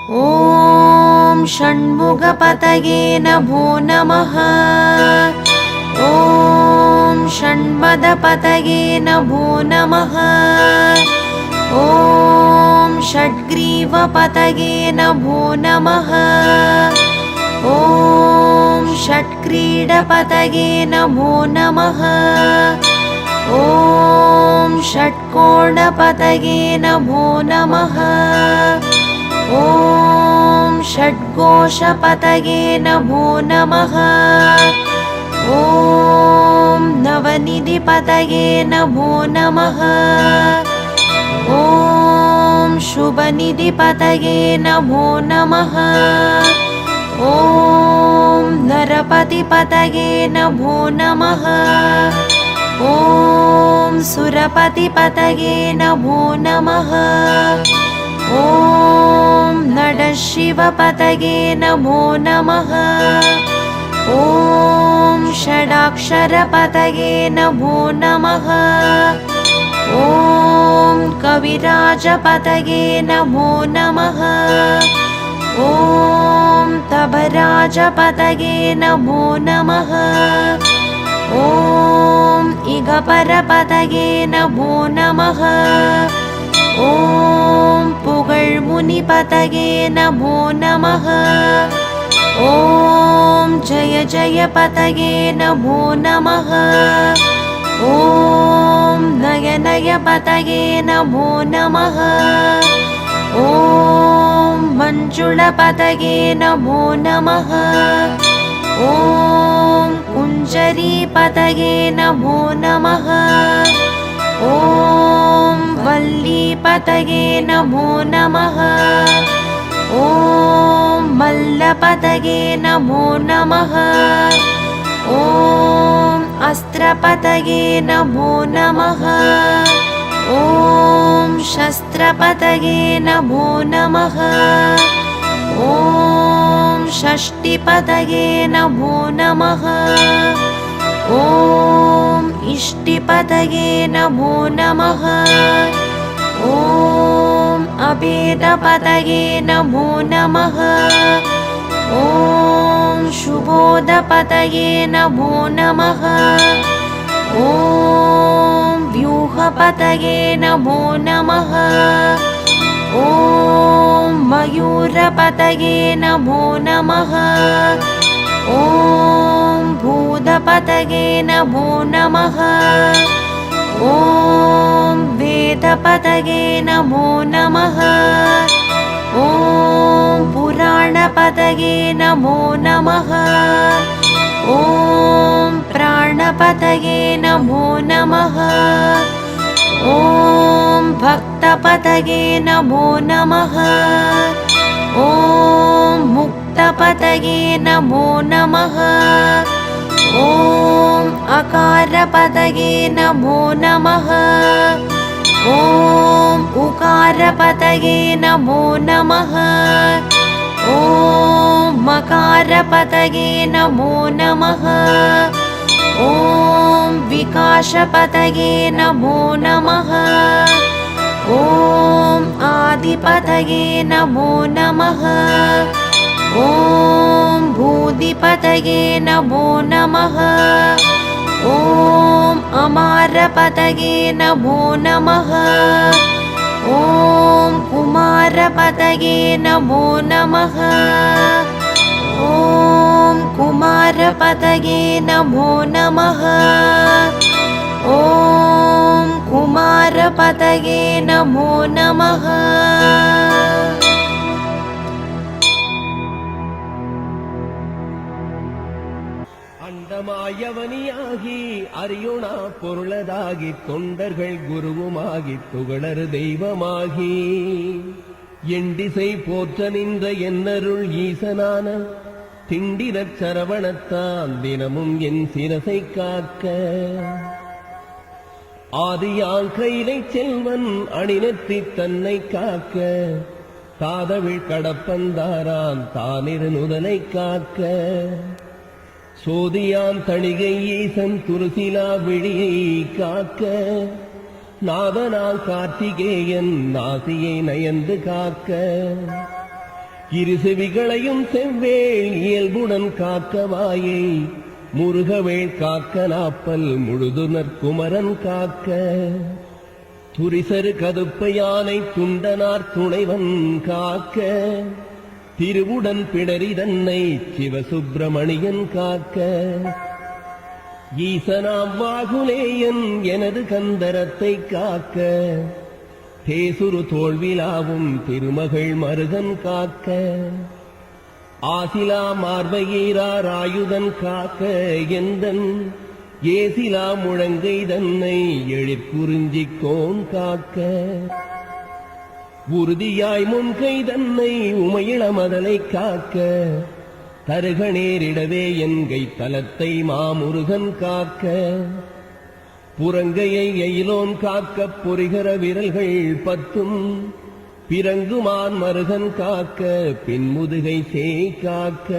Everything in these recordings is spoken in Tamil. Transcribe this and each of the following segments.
ॐ षण्मुखपतये नमो नमः। ॐ षण्पदपतये नमो नमः। ॐ षड्ग्रीवपतये नमो नमः। ॐ षट्क्रीडपतये नमो नमः। ॐ षट्कोणपतये नमो नमः। ॐ षड्घोषपतये नमो नमः। ॐ नवनिधिपतये नमो नमः। ॐ शुभनिधिपतये नमो नमः। ॐ नरपतिपतये नमो नमः। ॐ सुरपतिपतये नमो नमः। ॐ नटशिवपतये नमो नमः। ॐ षडाक्षरपतये नमो नमः। ॐ कविराजपतये नमो नमः। ॐ तबराजपतये नमो नमः। ॐ इगपरपतये नमो नमः। ॐ पुगळ्मुनिपतये नमो नमः। ॐ जय जयपतये नमो नमः। ॐ नयनयपतये नमो नमः। ॐ मञ्जुळपतये नमो नमः। ॐ कुञ्जरीपतये नमो नमः। ॐ वल्लीपतये नमो नमः। ॐ मल्लपतये नमो नमः। ॐ अस्त्रपतये नमो नमः। ॐ शस्त्रपतये नमो नमः। ॐ षष्टिपतये नमो नमः। ॐ इष्टिपतये नमो नमः। ॐ अभेदपतये नमो नमः। ॐ शुभोदपतये नमो नमः। ॐ व्यूहपतये नमो नमः। ॐ मयूरपतये नमो नमः। ॐ भूतपतये नमो नमः। ॐ वेदपतये नमो नमः। ॐ पुराणपतये नमो नमः। ॐ प्राणपतये नमो नमः। ॐ भक्तपतये नमो नमः। ॐ मुक्तपतये नमो नमः। ॐ अकारपतये नमो नमः। ॐ उकारपतये नमो नमः। ॐ मकारपतये नमो नमः। ॐ विकासपतये नमो नमः। ॐ आदिपतये नमो नमः। ॐ भूदिपतये नमो नमः। ॐ अमारपतये नमो नमः। ॐ कुमारपतये नमो नमः। ॐ कुमारपतये नमो नमः। ॐ कुमारपतये नमो नमः। அண்டமாயவனியாகி அறியுணா பொருளதாகி தொண்டர்கள் குருவுமாகி துகளறு தெய்வமாகி எண்டிசை போற்ற நின்ற என்னருள் ஈசனான திண்டிரச் சரவணத்தான் தினமும் என் சிரசை காக்க ஆதியால் கைலை செல்வன் அணிநெத்தி தன்னை காக்க தாதவிழ் கடப்பந்தாரான் தானிரு நுதலை காக்க சோதியான் தணிகை ஈசன் துருசிலா விழியை காக்க நாதனால் கார்த்திகேயன் நாசியை நயந்து காக்க இருசெவிகளையும் செவ்வேள் இயல்புடன் காக்கவாயை முருகவேள் காக்க நாப்பல் முழுதுனர் குமரன் காக்க துரிசரு கதுப்ப யானை துண்டனார் துணைவன் காக்க திருவுடன் பிடரி தன்னை சிவசுப்பிரமணியன் காக்க ஈசனாம் வாகுலேயன் எனது கந்தரத்தை காக்க தேசுரு தோல்விலாவும் திருமகள் மருகன் காக்க ஆசிலா மார்பையீரார் ஆயுதன் காக்க எந்தன் ஏசிலா முழங்கை தன்னை எழிற்குறிஞ்சிக்கோன் காக்க உறுதியாய் முன்கை தன்னை உமையிள மதலை காக்க தருக நேரிடவே என்கை தலத்தை மாமுருகன் காக்க புறங்கையை எயிலோன் காக்க பொறிகர விரல்கள் பத்தும் பிறங்குமான் மருகன் காக்க பின்முதுகை சேய் காக்க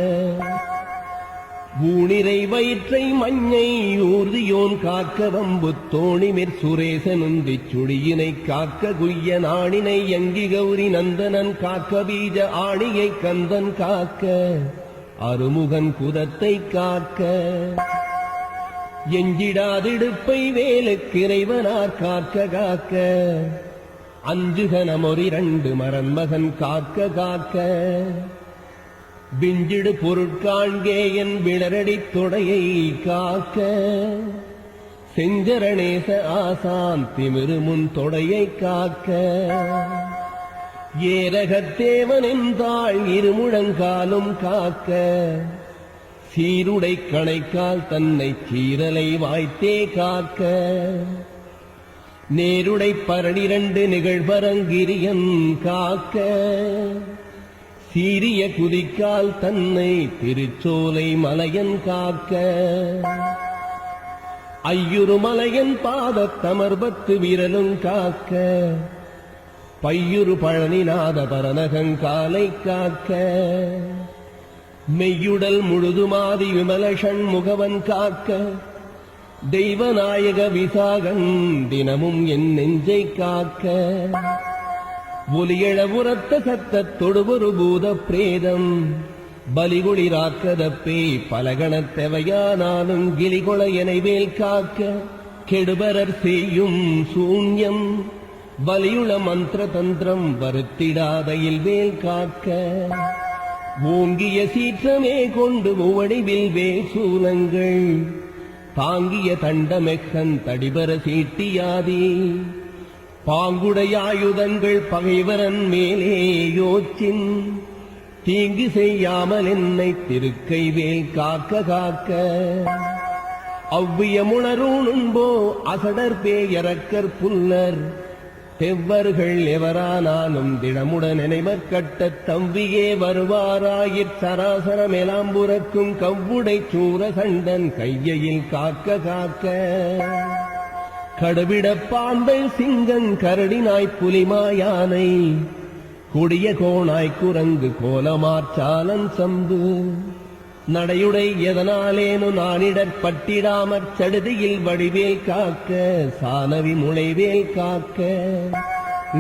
ஊனிரை வயிற்றை மஞ்சை ஊர்தியோன் காக்க வம்பு தோணிமிற் சுரேசனுந்திச் சுழியினை காக்க குய்ய நாணினை யங்கி கௌரி நந்தனன் காக்க பீஜ ஆணியை கந்தன் காக்க அருமுகன் குதத்தை காக்க எஞ்சிடாதிடுப்பை வேலுக்கிறைவனார் காக்க காக்க அஞ்சுகனமொரிரண்டு மரன்மகன் காக்க காக்க விஞ்சிடு பொருட்காண்கே என் விளரடித் தொடையை காக்க செஞ்சரணேச ஆசான் திமிருமுன் தொடையை காக்க ஏரகத்தேவனின் தாழ் இருமுழங்காலும் காக்க சீருடை கணைக்கால் தன்னை சீரலை வாய்த்தே காக்க நேருடை பரணிரண்டு நிகழ்பரங்கிரியன் காக்க சீரிய குதிக்கால் தன்னை திருச்சோலை மலையன் காக்க ஐயுரு மலையன் பாதத்தமர்பத்து விரலும் காக்க பையுரு பழனிநாத பரநகங்காலை காக்க மெய்யுடல் முழுதுமாதி விமல ஷண்முகவன் காக்க தெய்வநாயக விசாகன் தினமும் என் நெஞ்சை காக்க ஒலியழ உரத்த சத்தத் தொடுவொரு பூத பிரேதம் பலிகுளிராக்கதப்பே பலகணத்தெவையானாலும் கிளிகொள எனைவேல் காக்க கெடுபரர் செய்யும் சூன்யம் வலியுள மந்திர தந்திரம் வருத்திடாத இல்வேல் காக்க ஓங்கிய சீற்றமே கொண்டு உவடிவில் வேசூலங்கள் தாங்கிய தண்டமெக்கன் தடிபர சீட்டியாதி பாங்குடையாயுதங்கள் பகைவரன் மேலே யோச்சின் தீங்கு செய்யாமல் என்னை திருக்கை வேல் காக்க காக்க அவ்வியமுணரூணும்போ அசடர் பேயரக்கர் புல்லர் தெவ்வர்கள் எவரானாலும் தினமுடன் நினைமற்கட்ட தம்பியே வருவாராயிற் சராசர மேலாம்புறக்கும் கவ்வுடை சூர கண்டன் கையில் காக்க காக்க கடுவிட பாம்பை சிங்கன் கரடினாய் புலிமாயானை கொடிய கோணாய் குரங்கு கோலமார்ச்சாலன் சம்பு நடையுடை எதனாலேனு நானிடற்பட்டிடாமற் சடுதியில் வடிவேல் காக்க சானவி முளைவேல் காக்க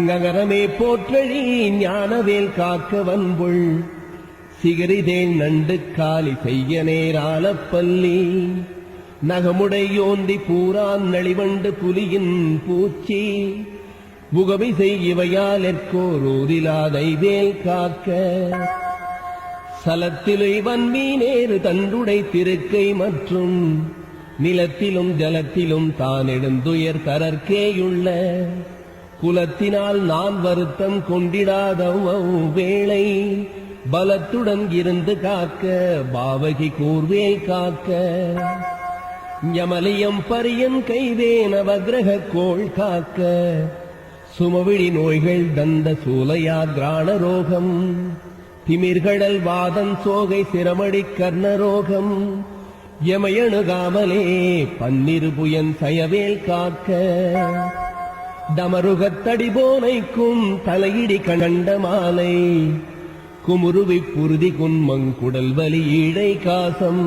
நகரமே போற்றழி ஞானவேல் காக்க வன்புள் சிகரிதேன் நண்டு காலி செய்ய நேராலப்பள்ளி நகமுடையோந்தி பூரான் நளிவண்டு புலியின் பூச்சி முகமிசை இவையாலெற்கோரோதிலாதை வேல் காக்க சலத்திலை வன்மீனேறு தண்டுடை திருக்கை மற்றும் நிலத்திலும் ஜலத்திலும் தான் எழுந்துயர் தரற்கேயுள்ள குலத்தினால் நான் வருத்தம் கொண்டிடாத வேளை பலத்துடன் இருந்து காக்க பாவகி கூர்வேல் காக்க யமலியம் பரியன் கைவேன வக்ரக கோள் காக்க சுமவிழி நோய்கள் தந்த சூலையா கிராண ரோகம் திமிர்கடல் வாதன் சோகை சிரமடி கர்ணரோகம் யமயணுகாமலே பன்னிருபுயன் சயவேல் காக்க டமருகத்தடிபோனைக்கும் தலையிடி கண்ட மாலை குமுருவி புருதி குன்மங்குடல் வலி ஈழை காசம்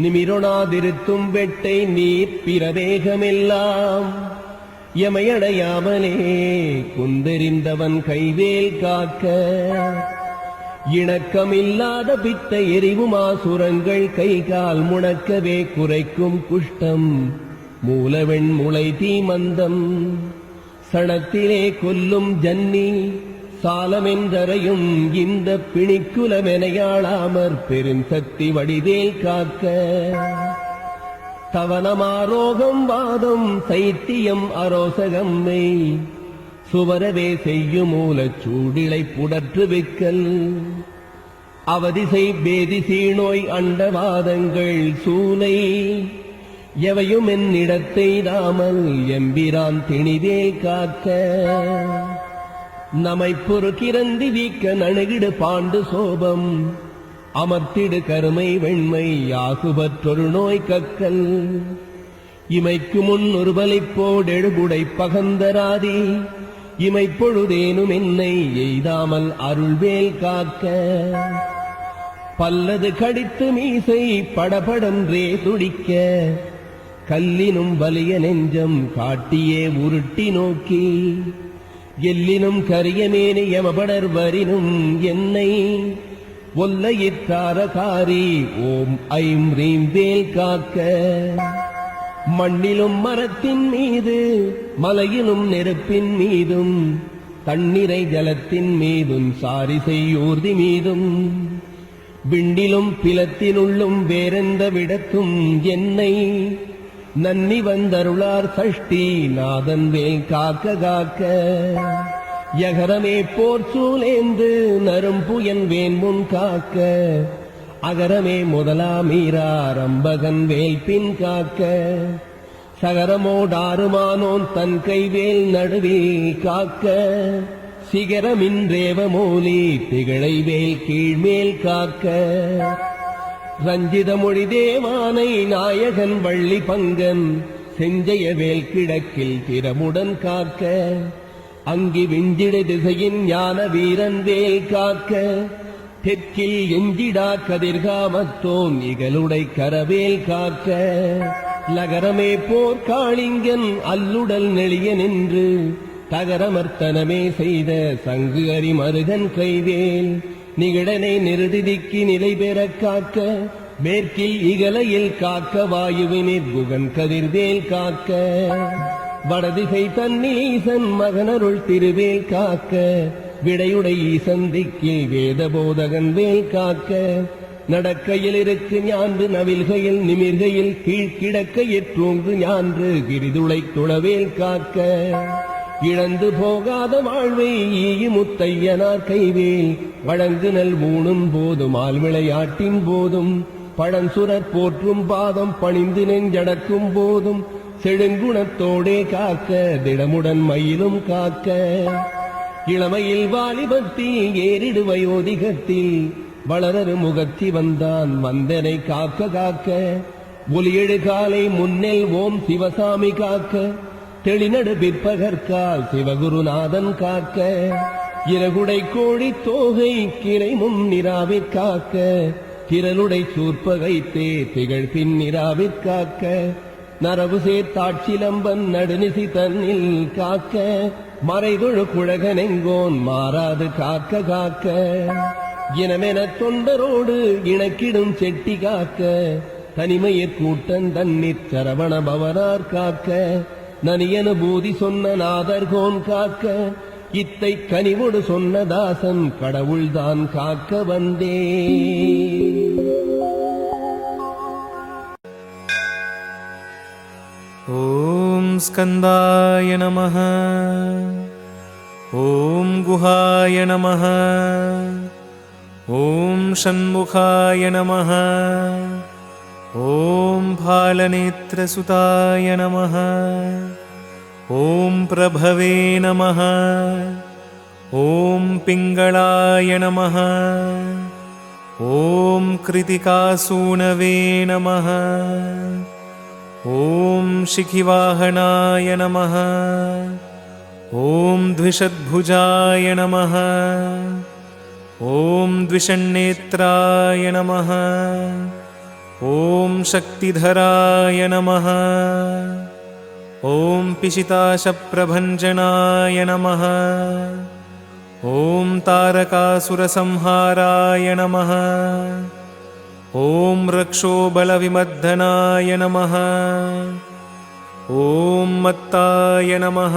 நிமிரொணாதிருத்தும் வெட்டை நீர் பிரவேகமெல்லாம் எமையடையாமலே குந்தெறிந்தவன் கைவேல் காக்க இணக்கமில்லாத பித்த எரிவுமாசுரங்கள் கைகால் முணக்கவே குறைக்கும் குஷ்டம் மூலவெண் முளை தீமந்தம் சணத்திலே கொல்லும் ஜன்னி சாலமென்றரையும் இந்த பிணிக்குலமெனையாளாமற் பெருந்தத்தி வடிவேல் காக்க தவனமாரோகம் வாதம் சைத்தியம் அரோசகம்மை சுவரவே செய்யும் மூலச் சூடிலை புடற்று விக்கல் அவதிசை பேதிசீ நோய் அண்டவாதங்கள் சூலை எவையும் என்னிடத்தை தாமல் எம்பிரான் திணிவேல் காக்க நமை பொறுக்கிறந்தி வீக்க நணுகிடு பாண்டு சோபம் அமர்த்திடு கருமை வெண்மை யாகுபற்றொரு நோய் கக்கல் இமைக்கு முன் ஒரு பலிப்போடெழுபுடை பகந்தராதி இமைப்பொழுதேனும் என்னை எய்தாமல் அருள்வேல் காக்க பல்லது கடித்து மீசை படபடன்றே துடிக்க கல்லினும் வலிய நெஞ்சம் காட்டியே உருட்டி நோக்கி எல்லினும் கரியமேனி யமபடர் வரினும் என்னை ஒல்லையிற்றாரகாரி ஓம் ஐம் ரீம் வேல் காக்க மண்ணிலும் மரத்தின் மீது மலையிலும் நெருப்பின் மீதும் தண்ணீரை ஜலத்தின் மீதும் சாரிசை ஊர்தி மீதும் விண்டிலும் பிலத்தினுள்ளும் வேறெந்த விடத்தும் என்னை நன்னி வந்தருளார் சஷ்டி நாதன் வேல் காக்க காக்க யகரமே போர் சூலேந்து நரும்புயன் வேன்முன் காக்க அகரமே முதலாமீராரம்பகன் வேல் பின் காக்க சகரமோடாறுமானோன் தன் கைவேல் நடுவே காக்க சிகரமின்றேவ மோலி திகழை வேல் கீழ்மேல் காக்க ரஞ்சித மொழி தேவானை நாயகன் வள்ளி பங்கன் செஞ்சய வேல் கிழக்கில் திறமுடன் காக்க அங்கி விஞ்சிடு திசையின் ஞான வீரன் வேல் காக்க தெற்கில் எஞ்சிடா கதிர்காமத்தோன் இகலுடை கரவேல் காக்க லகரமே போர்க்காளிங்கன் அல்லுடல் நெளிய நின்று தகரமர்த்தனமே செய்த சங்கு அரிமருகன் கைவேல் நிகழனை நிறுதிக்கு நிலை பெற காக்க மேற்கில் இகலையில் காக்க வாயுவினிற் குகன் கதிர்வேல் காக்க வடதிசை தன்னில் ஈசன் மகனருள் திருவேல் காக்க விடையுடை ஈசன் திக்கில் வேத போதகன் வேல் காக்க நடக்கையில் இருக்கு ஞான்று நவில்கையில் நிமிர்கையில் கீழ்கிடக்கையிற் தூங்கு ஞான்று கிரிதுளை துளவேல் காக்க இழந்து போகாத வாழ்வை ஈயுமுத்தையனார் கைவேல் வழங்கு நல் ஊணும் போதும் ஆள் விளையாட்டின் போதும் பழஞ்சுரற் போற்றும் பாதம் பணிந்து நெஞ்சடக்கும் போதும் செழுங்குணத்தோடே காக்க திடமுடன் மயிலும் காக்க இளமையில் வாலிபத்தில் ஏறிடு வயோதிகத்தில் வளரரு முகத்தி வந்தான் வந்தனை காக்க காக்க ஒலியெழு காலை முன்னெல் ஓம் சிவசாமி காக்க தெளிநடு பிற்பகற்கால் சிவகுருநாதன் காக்க இறகுடை கோழி தோகை கிளை முன்னிராவிற் காக்க திரளுடை சூர்ப்பகைத்தே திகழ் பின்னிராவிற் காக்க நரவு சேர்த்தாட்சிலம்பன் நடுநிசி தன்னில் காக்க மறைதொழு குழகனெங்கோன் மாறாது காக்க காக்க இனமென தொண்டரோடு இணக்கிடும் செட்டி காக்க தனிமையற் கூட்டன் தன்னிற் சரவண பவனார் காக்க நனியனுபூதி சொன்ன நாதர்கோன் காக்க இத்தை கனிவொடு சொன்ன தாசன் கடவுள்தான் காக்க வந்தே. ஓம் ஸ்கந்தாய நமஹ. ஓம் குஹாய நமஹ. ஓம் ஷண்முகாய நமஹ. ஓம் பாலநேத்ரசுதாய நமஹ. ஓம் பிரபவே நமஹ. ஓம் பிங்களாய நமஹ. ஓம் கிருதிகாசூனவே நமஹ. ஓம் शिखिवाहनाय नमः. ஓம் द्विषद्भुजाय नमः. ஓம் द्विषन्नेत्राय नमः. ஓம் शक्तिधराय नमः. ஓம் पिशिताशप्रभञ्जनाय नमः. ॐ तारकासुरसंहाराय नमः। ॐ रक्षोबलविमर्दनाय नमः। ॐ मत्ताय नमः।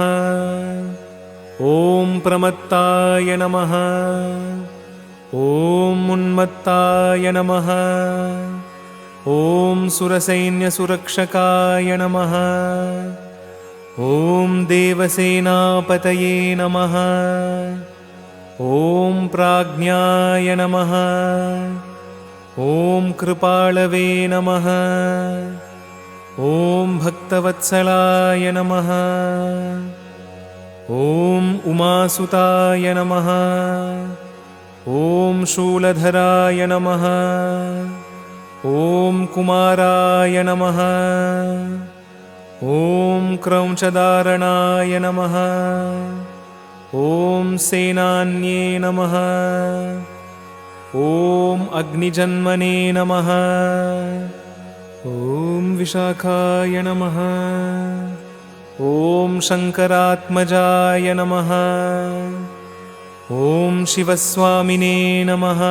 ॐ प्रमत्ताय नमः। ॐ उन्मत्ताय नमः। ॐ सुरसैन्यसुरक्षकाय नमः। ॐ देवसेनापतये नमः। ॐ प्राज्ञाय नमः। ॐ कृपाळवे नमः। ॐ भक्तवत्सलाय नमः। ॐ उमासुताय नमः। ॐ शूलधराय नमः। ॐ कुमाराय नमः। ॐ क्रौञ्चधारणाय नमः। ॐ सेनान्ये नमः। ॐ अग्निजन्मने नमः। ॐ विशाखाय नमः। ॐ शङ्करात्मजाय नमः। ॐ शिवस्वामिने नमः।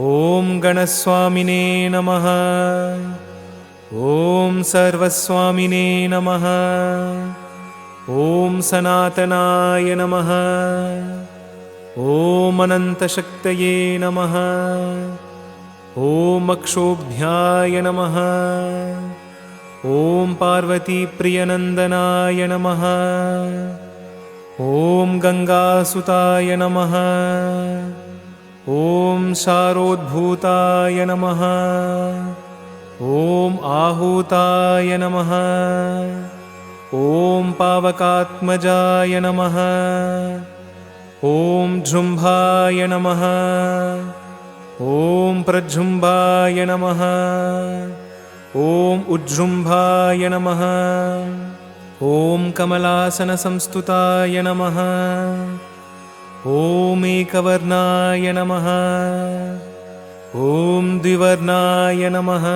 ॐ गणस्वामिने नमः। ॐ सर्वस्वामिने नमः। ॐ सनातनाय नमः। ॐ अनन्तशक्तये नमः। ॐ अक्षोभ्याय नमः। ॐ पार्वतीप्रियनन्दनाय नमः। ॐ गङ्गासुताय नमः। ॐ शारोद्भूताय नमः। ॐ आहूताय नमः। ॐ पावकात्मजाय नमः। ॐ जृम्भाय नमः। ॐ प्रजृम्भाय नमः। ॐ उज्जृम्भाय नमः। ॐ कमलासनसंस्तुताय नमः। ॐ एकवर्णाय नमः। ॐ द्विवर्णाय नमः।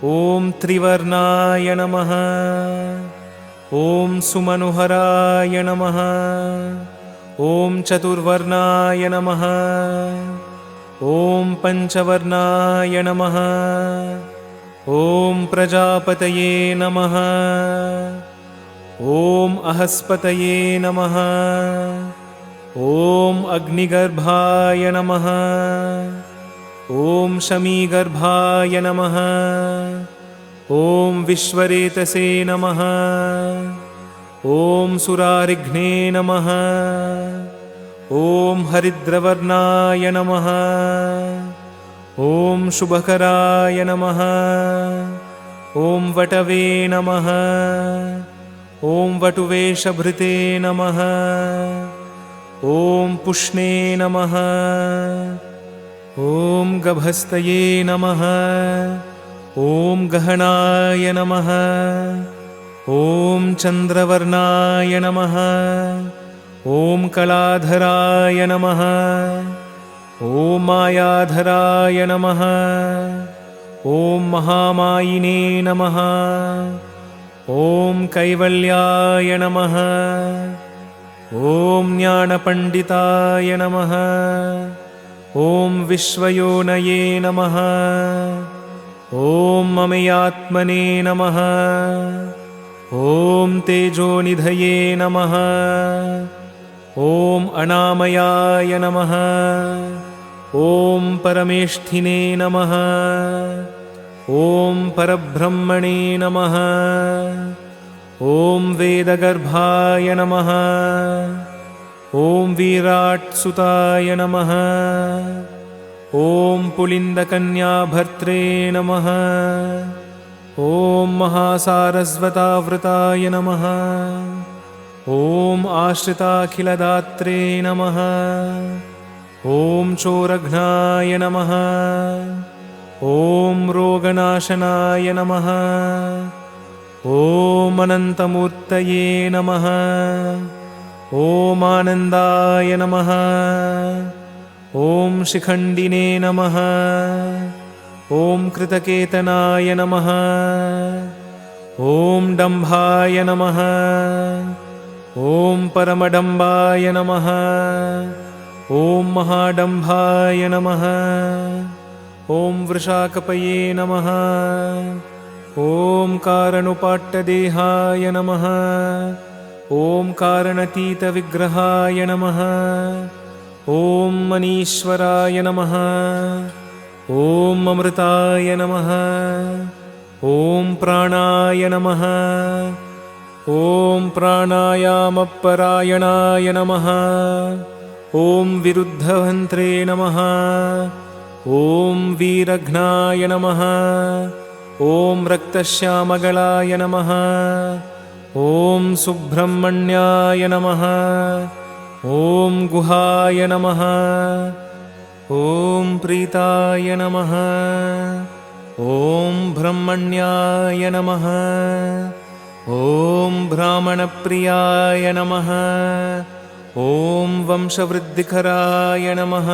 ॐ त्रिवर्णाय नमः। ॐ सुमनोहराय नमः। ॐ चतुर्वर्णाय नमः। ॐ पञ्चवर्णाय नमः। ॐ प्रजापतये नमः। ॐ अहस्पतये नमः। ॐ अग्निगर्भाय नमः। ॐ शमीगर्भाय नमः। ॐ विश्वरेतसे नमः। ॐ सुरारिघ्ने नमः। ॐ हरिद्रवर्णाय नमः। ॐ शुभकराय नमः। ॐ वटवे नमः। ॐ वटुवेशभृते नमः। ॐ पुष्णे नमः। ॐ गभस्तये नमः। ॐ गहनाय नमः। ॐ चन्द्रवर्णाय नमः। ॐ कलाधराय नमः। ॐ मायाधराय नमः। ॐ महामायिने नमः। ॐ कैवल्याय नमः। ॐ ज्ञानपण्डिताय नमः। ॐ विश्वयोनये नमः। ॐ ममयात्मने नमः। ॐ तेजोनिधये नमः। ॐ अनामयाय नमः। ॐ परमेष्ठिने नमः। ॐ परब्रह्मणे नमः। ॐ वेदगर्भाय नमः। ॐ विराट्सुताय नमः। ॐ पुलिन्दकन्याभर्त्रे नमः। ॐ महासारस्वतावृताय नमः। ॐ आश्रिताखिलदात्रे नमः। ॐ चोरघ्नाय नमः। ॐ रोगनाशनाय नमः। ॐ अनन्तमूर्तये नमः। ॐ आनन्दाय नमः। ॐ शिखण्डिने नमः। ॐ कृतकेतनाय नमः। ॐ डम्भाय नमः। ॐ परमडम्बाय नमः। ॐ महाडम्भाय नमः। ॐ वृषाकपये नमः। ॐ कारणुपाट्टदेहाय नमः। ॐ कारणतीतविग्रहाय नमः। ॐ मनीश्वराय नमः। ॐ अमृताय नमः। ॐ प्राणाय नमः। ॐ प्राणायामपरायणाय नमः। ॐ विरुद्धभन्त्रे नमः। ॐ वीरघ्नाय नमः। ॐ रक्तश्यामगलाय नमः। ॐ सुब्रह्मण्याय नमः। ॐ गुहाय नमः। ॐ प्रीताय नमः। ॐ ब्रह्मण्याय नमः। ॐ ब्राह्मणप्रियाय नमः। ॐ वंशवृद्धिकराय नमः।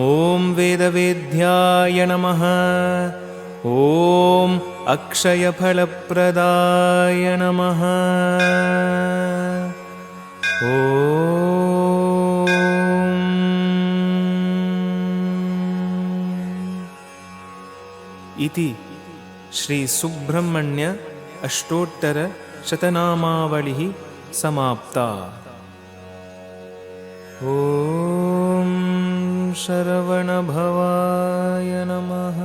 ॐ वेदवेद्याय नमः। ॐ अक्षयफलप्रदाय नमः। ॐ इति श्री सुब्रह्मण्य अष्टोत्तर शतनामावलिः समाप्ता। ॐ शरवणभवाय नमः।